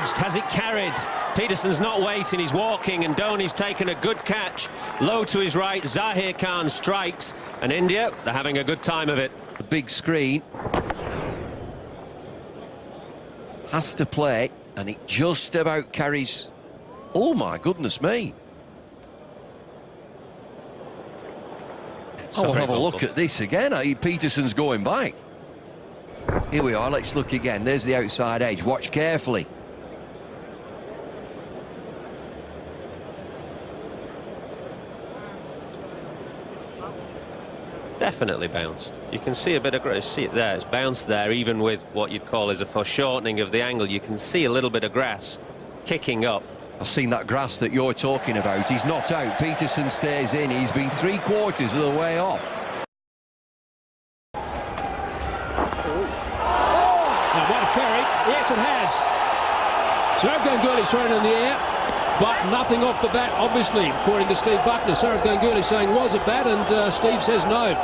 edged. Has it carried? Peterson's not waiting, he's walking, and Dhoni's taken a good catch. Low to his right, Zahir Khan strikes, and India, they're having a good time of it. The big screen. Has to play, and it just about carries. Oh my goodness me. I'll have a look at this again. Peterson's going back. Here we are, let's look again. There's the outside edge. Watch carefully. Definitely bounced. You can see a bit of grass. See it there. It's bounced there, even with what you'd call as a foreshortening of the angle. You can see a little bit of grass kicking up. I've seen that grass that you're talking about. He's not out. Peterson stays in. He's been 3/4 of the way off. Now, might have carried. Yes, it has. Sourav Ganguly's thrown in the air, but nothing off the bat, obviously, according to Steve Buckner. Sourav Ganguly saying was a bat, and Steve says no.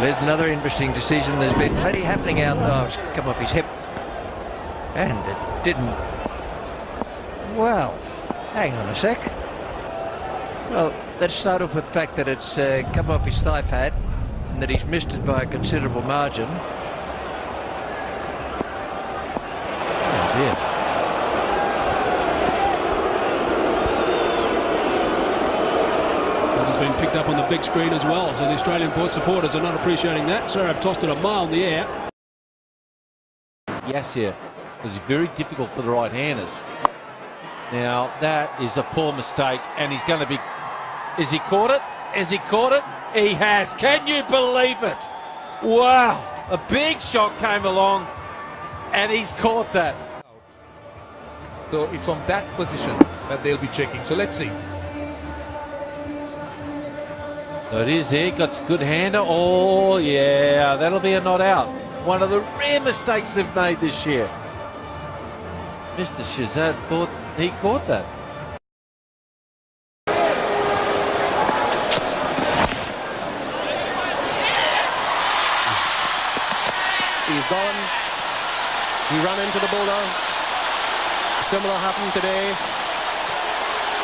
There's another interesting decision. There's been plenty happening out there. Oh, it's come off his hip. And it didn't. Well, hang on a sec. Well, let's start off with the fact that it's come off his thigh pad and that he's missed it by a considerable margin. Oh dear. Has been picked up on the big screen as well, so the Australian Port supporters are not appreciating that. Sourav tossed it a mile in the air. Yes, yeah. It was very difficult for the right-handers. Now, that is a poor mistake, and he's going to be... Has he caught it? Has he caught it? He has. Can you believe it? Wow. A big shot came along, and he's caught that. So it's on that position that they'll be checking. So let's see. So it is here, got good hander. Oh, yeah, that'll be a not out. One of the rare mistakes they've made this year. Mr. Shazad thought he caught that. He's gone. He ran into the bowler. Similar happened today.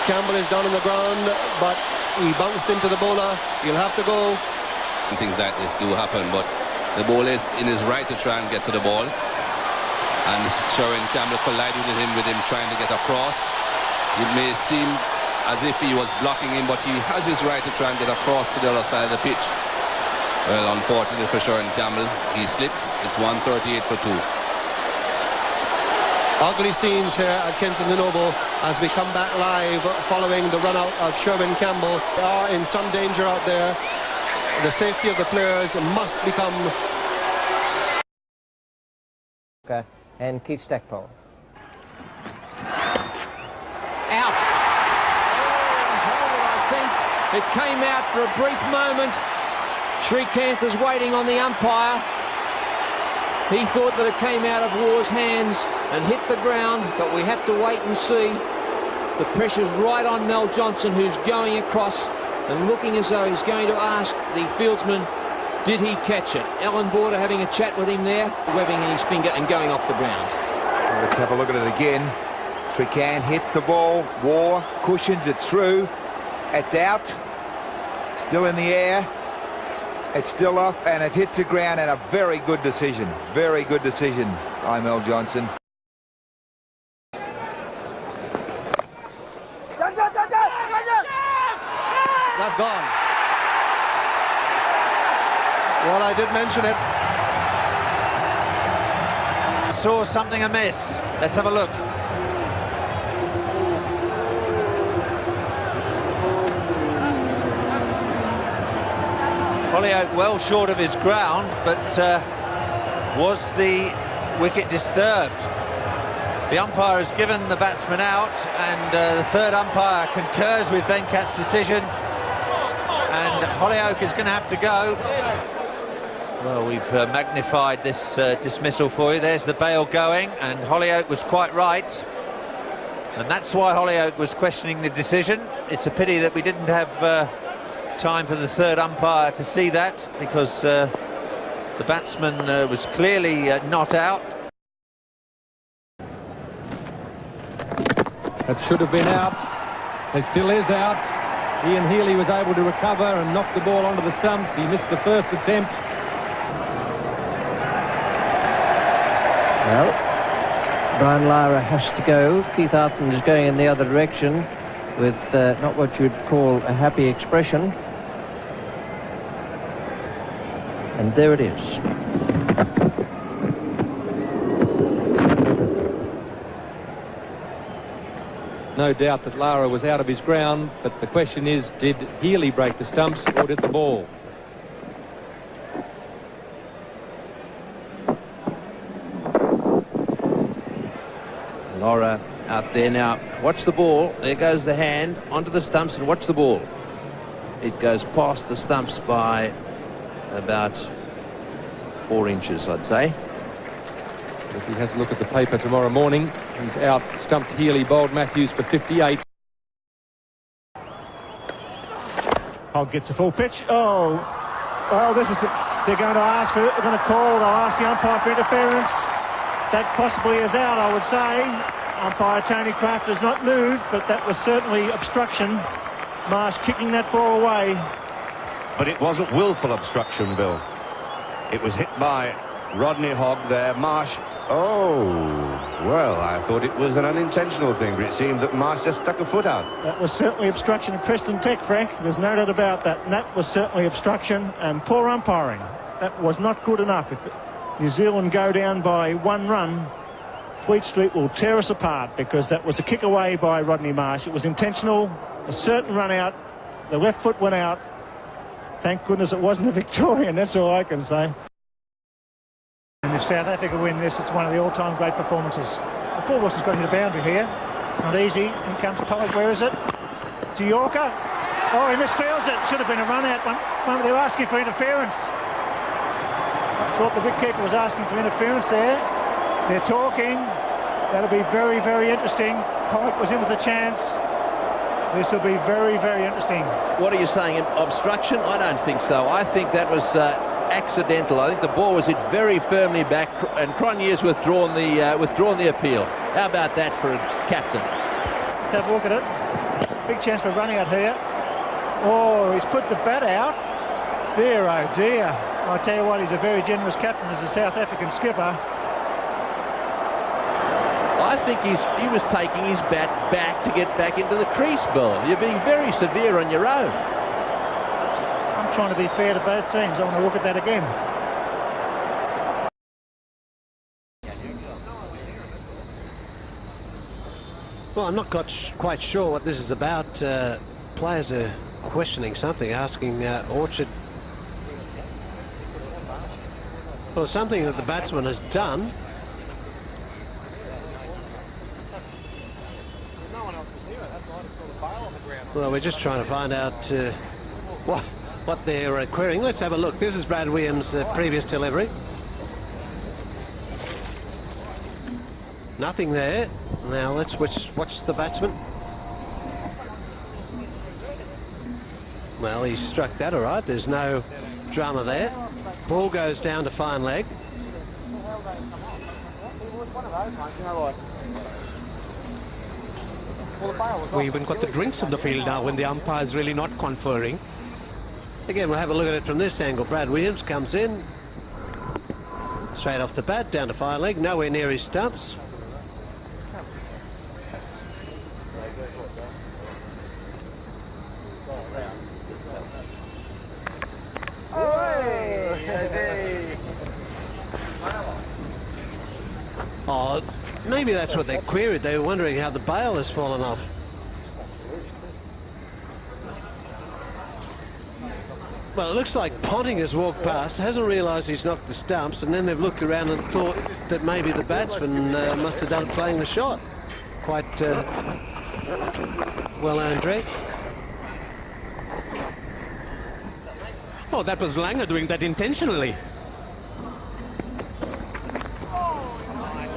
Campbell is down on the ground, but he bounced into the bowler. He'll have to go. Things like this do happen, but the bowler is in his right to try and get to the ball. And Sherwin Campbell collided with him trying to get across. It may seem as if he was blocking him, but he has his right to try and get across to the other side of the pitch. Well, unfortunately for Sherwin Campbell, he slipped. It's 138 for 2. Ugly scenes here at Kensington Oval as we come back live following the run-out of Sherwin Campbell. They are in some danger out there. The safety of the players must become... Okay. And Keith Stackpole. Out. I think it came out for a brief moment. Srikanth is waiting on the umpire. He thought that it came out of War's hands and hit the ground, but we have to wait and see. The pressure's right on Mel Johnson, who's going across and looking as though he's going to ask the fieldsman, did he catch it? Alan Border having a chat with him there, webbing in his finger and going off the ground. Let's have a look at it again. Srikanth hits the ball. War cushions it through. It's out. Still in the air. It's still off, and it hits the ground, and a very good decision. Very good decision by Mel Johnson. That's gone. Well, I did mention it. Saw something amiss. Let's have a look. Holyoake well short of his ground, but was the wicket disturbed? The umpire has given the batsman out, and the third umpire concurs with Venkat's decision, and Holyoake is going to have to go. Well, we've magnified this dismissal for you. There's the bail going, and Holyoake was quite right, and that's why Holyoake was questioning the decision. It's a pity that we didn't have time for the third umpire to see that, because The batsman was clearly not out. It should have been out. It still is out. Ian Healy was able to recover and knock the ball onto the stumps. He missed the first attempt. Well, Brian Lara has to go. Keith Arton is going in the other direction with not what you'd call a happy expression. And there it is. No doubt that Lara was out of his ground, but the question is, did Healy break the stumps or did the ball? Lara out there now. Watch the ball. There goes the hand onto the stumps, and watch the ball. It goes past the stumps by about 4 inches, I'd say. If he has a look at the paper tomorrow morning, he's out stumped Healy, bowled Matthews for 58. Hogg gets a full pitch. Oh, well, this is they're going to ask for it. They're going to call. They'll ask the umpire for interference. That possibly is out, I would say. Umpire Tony Kraft has not moved, but that was certainly obstruction. Marsh kicking that ball away. But it wasn't willful obstruction, Bill. It was hit by Rodney Hogg there. Marsh. Oh, well, I thought it was an unintentional thing, but it seemed that Marsh just stuck a foot out. That was certainly obstruction of Preston Tech, Frank. There's no doubt about that. And that was certainly obstruction and poor umpiring. That was not good enough. If New Zealand go down by 1 run, Fleet Street will tear us apart, because that was a kick away by Rodney Marsh. It was intentional, a certain run out. The left foot went out. Thank goodness it wasn't a Victorian, that's all I can say. And if South Africa win this, it's one of the all-time great performances. Paul Wilson's got to hit a boundary here. It's not easy. In comes Todd. Where is it? To Yorker. Oh, he misfields it. Should have been a run-out one. They were asking for interference. I thought the wicketkeeper was asking for interference there. They're talking. That'll be very, very interesting. Pollock was in with a chance. This will be very, very interesting. What are you saying? Obstruction? I don't think so. I think that was accidental. I think the ball was hit very firmly back, and Cronje's withdrawn the appeal. How about that for a captain? Let's have a look at it. Big chance for running out here. Oh, he's put the bat out. Dear, oh dear. I tell you what, he's a very generous captain as a South African skipper. I think he was taking his bat back to get back into the crease, Bill. You're being very severe on your own. I'm trying to be fair to both teams. I want to look at that again. Well, I'm not quite sure what this is about. Players are questioning something, asking Orchard. Well, something that the batsman has done. Well, we're just trying to find out what they're querying. Let's have a look. This is Brad Williams' previous delivery. Nothing there. Now let's watch the batsman. Well, he struck that all right. There's no drama there. Ball goes down to fine leg. We even got the drinks on the field now when the umpire is really not conferring. Again, we'll have a look at it from this angle. Brad Williams comes in. Straight off the bat, down to fine leg, nowhere near his stumps. Oh, maybe that's what they queried. They were wondering how the bail has fallen off. Well, it looks like Ponting has walked past, hasn't realised he's knocked the stumps, and then they've looked around and thought that maybe the batsman must have done playing the shot. Quite well earned, Drake. Oh, that was Langer doing that intentionally.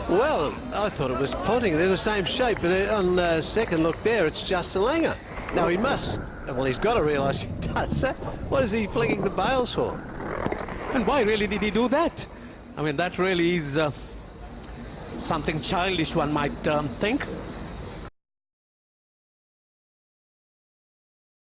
Well, I thought it was Ponting. They're the same shape, but on second look there, it's Justin Langer. Now he must. Well, he's got to realise he does that. What is he flinging the bails for? And why really did he do that? I mean, that really is something childish, one might think.